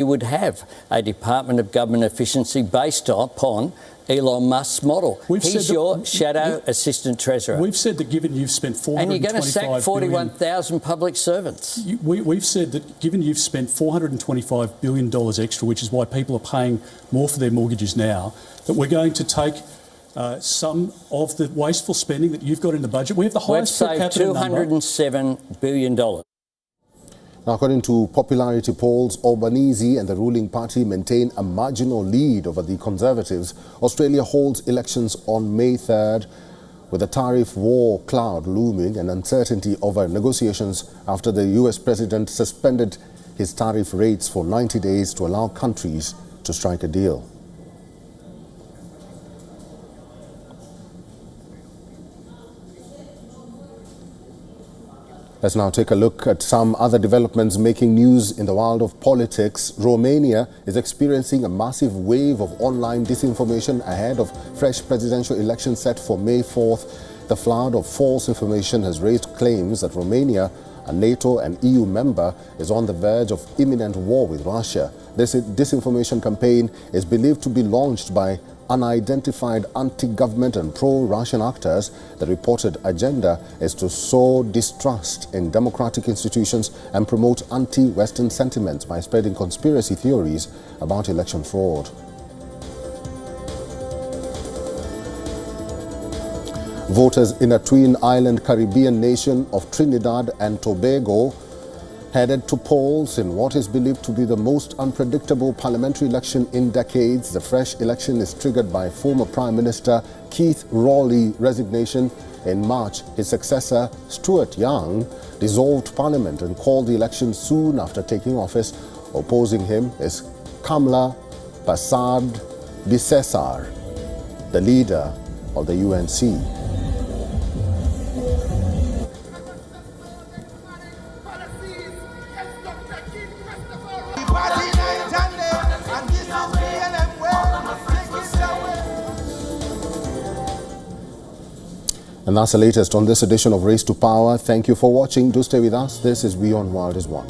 You would have a Department of Government Efficiency based upon Elon Musk's model. He's your shadow assistant treasurer. We've said that given you've spent $425 billion... And you're going to sack 41,000 public servants. We've said that given you've spent $425 billion extra, which is why people are paying more for their mortgages now, that we're going to take some of the wasteful spending that you've got in the budget. We have the highest per capita number. We've saved $207 billion. Now, according to popularity polls, Albanese and the ruling party maintain a marginal lead over the Conservatives. Australia holds elections on May 3rd, with a tariff war cloud looming and uncertainty over negotiations after the US president suspended his tariff rates for 90 days to allow countries to strike a deal. Let's now take a look at some other developments making news in the world of politics. Romania is experiencing a massive wave of online disinformation ahead of fresh presidential election set for May 4th. The flood of false information has raised claims that Romania, a NATO and EU member, is on the verge of imminent war with Russia. This disinformation campaign is believed to be launched by unidentified anti-government and pro-Russian actors. The reported agenda is to sow distrust in democratic institutions and promote anti-Western sentiments by spreading conspiracy theories about election fraud. Voters in a twin island Caribbean nation of Trinidad and Tobago headed to polls in what is believed to be the most unpredictable parliamentary election in decades. The fresh election is triggered by former Prime Minister Keith Rawley's resignation. In March, his successor, Stuart Young, dissolved parliament and called the election soon after taking office. Opposing him is Kamla Persad-Bissessar, the leader of the UNC. And that's the latest on this edition of Race to Power. Thank you for watching. Do stay with us. This is WION World is One.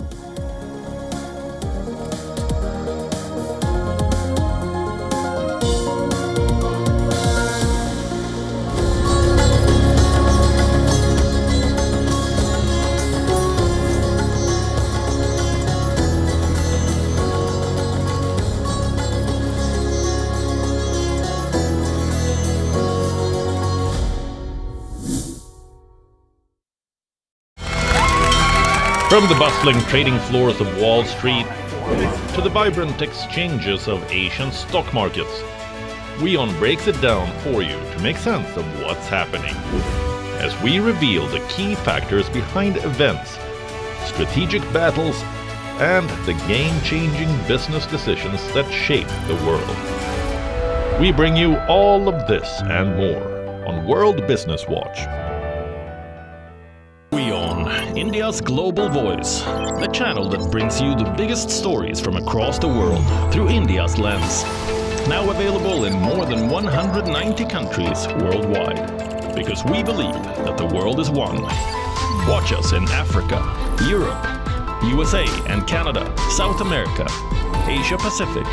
From the bustling trading floors of Wall Street to the vibrant exchanges of Asian stock markets, WION breaks it down for you to make sense of what's happening, as we reveal the key factors behind events, strategic battles, and the game-changing business decisions that shape the world. We bring you all of this and more on World Business Watch. WION, India's global voice, the channel that brings you the biggest stories from across the world through India's lens. Now available in more than 190 countries worldwide, because we believe that the world is one. Watch us in Africa, Europe, USA and Canada, South America, Asia Pacific,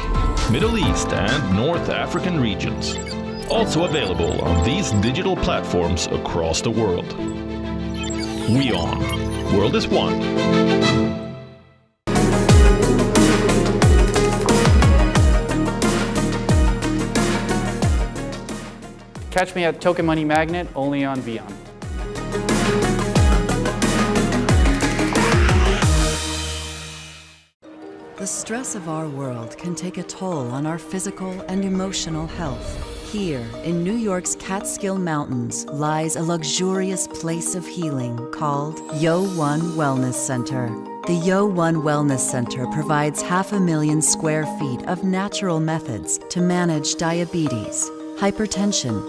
Middle East and North African regions. Also available on these digital platforms across the world. WION, World is One. Catch me at Token Money Magnet, only on WION. The stress of our world can take a toll on our physical and emotional health. Here, in New York's Catskill Mountains, lies a luxurious place of healing called WION Wellness Center. The WION Wellness Center provides 500,000 square feet of natural methods to manage diabetes, hypertension,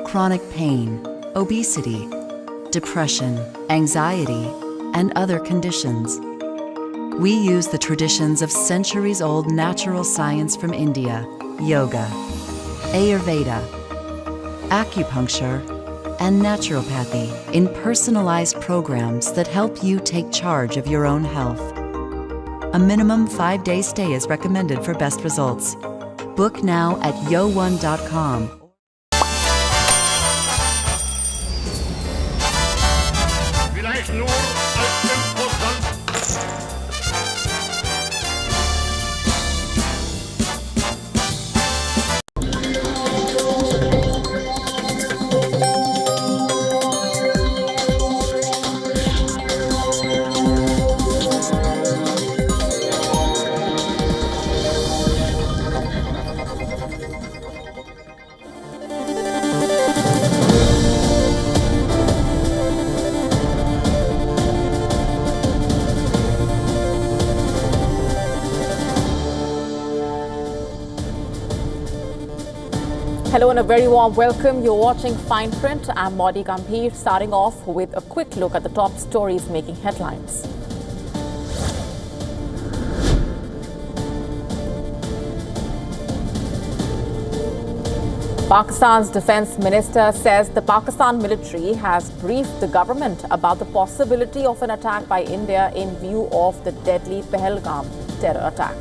chronic pain, obesity, depression, anxiety, and other conditions. We use the traditions of centuries-old natural science from India, yoga, Ayurveda, acupuncture, and naturopathy in personalized programs that help you take charge of your own health. A minimum 5-day stay is recommended for best results. Book now at WION.com. Hello and a very warm welcome. You're watching Fine Print. I'm Modi Gambhir, starting off with a quick look at the top stories making headlines. Pakistan's defense minister says the Pakistan military has briefed the government about the possibility of an attack by India in view of the deadly pahalgam terror attack.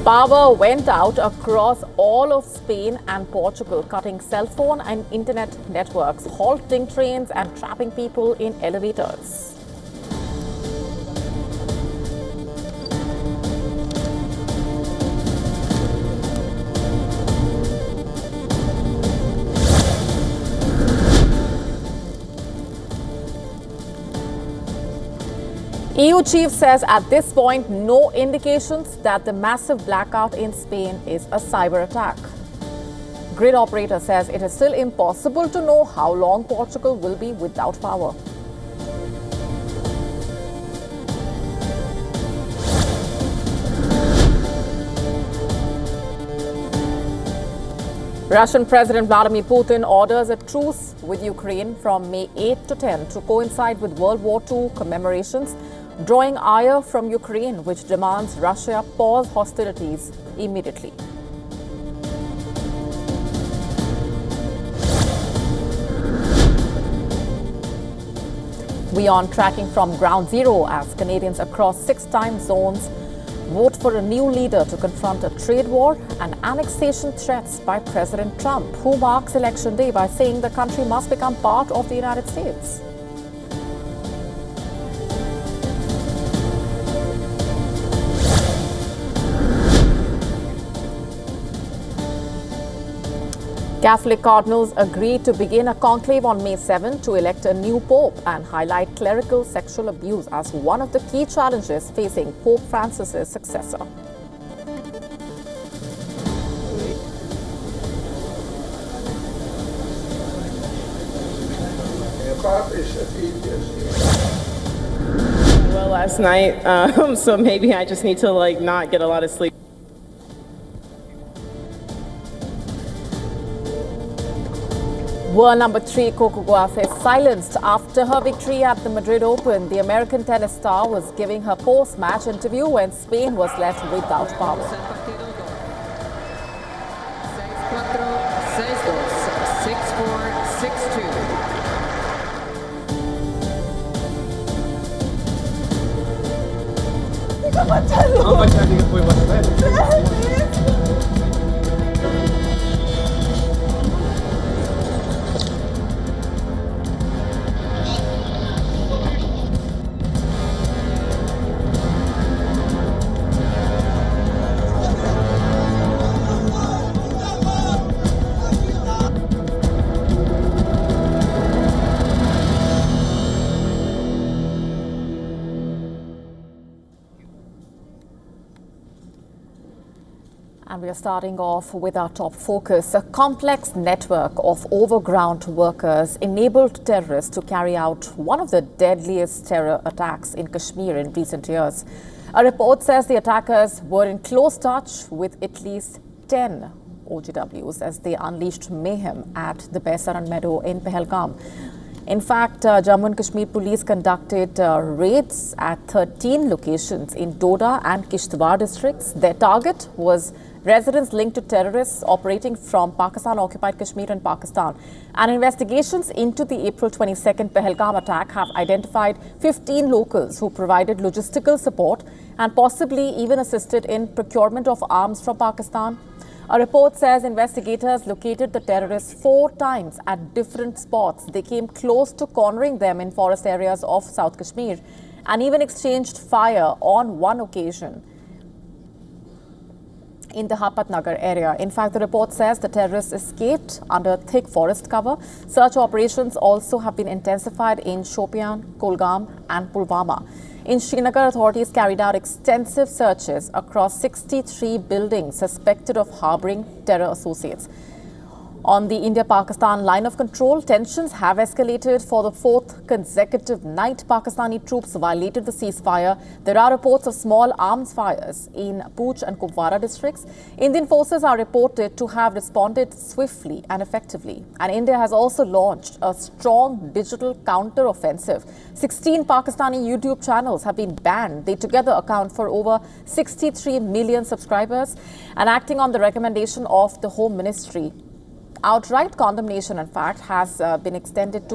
Power went out across all of Spain and Portugal, cutting cell phone and internet networks, halting trains and trapping people in elevators. EU chief says at this point no indications that the massive blackout in Spain is a cyber attack. Grid operator says it is still impossible to know how long Portugal will be without power. Russian President Vladimir Putin orders a truce with Ukraine from May 8 to 10 to coincide with World War II commemorations, drawing ire from Ukraine, which demands Russia pause hostilities immediately. WION tracking from ground zero as Canadians across 6 time zones vote for a new leader to confront a trade war and annexation threats by President Trump, who marks Election Day by saying the country must become part of the United States. Catholic cardinals agreed to begin a conclave on May 7 to elect a new pope and highlight clerical sexual abuse as one of the key challenges facing Pope Francis's successor. Well, last night, so maybe I just need to not get a lot of sleep. World number 3 Coco Gauff is silenced after her victory at the Madrid Open. The American tennis star was giving her post-match interview when Spain was left without power. And we are starting off with our top focus. A complex network of overground workers enabled terrorists to carry out one of the deadliest terror attacks in Kashmir in recent years. A report says the attackers were in close touch with at least 10 OGWs as they unleashed mayhem at the Baisaran Meadow in Pahalgam. In fact, Jammu and Kashmir police conducted raids at 13 locations in Doda and Kishtwar districts. Their target was residents linked to terrorists operating from Pakistan-occupied Kashmir and Pakistan. And investigations into the April 22nd pahalgam attack have identified 15 locals who provided logistical support and possibly even assisted in procurement of arms from Pakistan. A report says investigators located the terrorists 4 times at different spots. They came close to cornering them in forest areas of South Kashmir and even exchanged fire on one occasion in the Hapatnagar area. In fact, the report says the terrorists escaped under thick forest cover. Search operations also have been intensified in Shopian, Kulgam and Pulwama. In Srinagar, authorities carried out extensive searches across 63 buildings suspected of harboring terror associates. On the India-Pakistan line of control, tensions have escalated for the 4th consecutive night. Pakistani troops violated the ceasefire. There are reports of small arms fires in Poonch and Kupwara districts. Indian forces are reported to have responded swiftly and effectively. And India has also launched a strong digital counter-offensive. 16 Pakistani YouTube channels have been banned. They together account for over 63 million subscribers. And acting on the recommendation of the Home Ministry, outright condemnation, in fact, has been extended to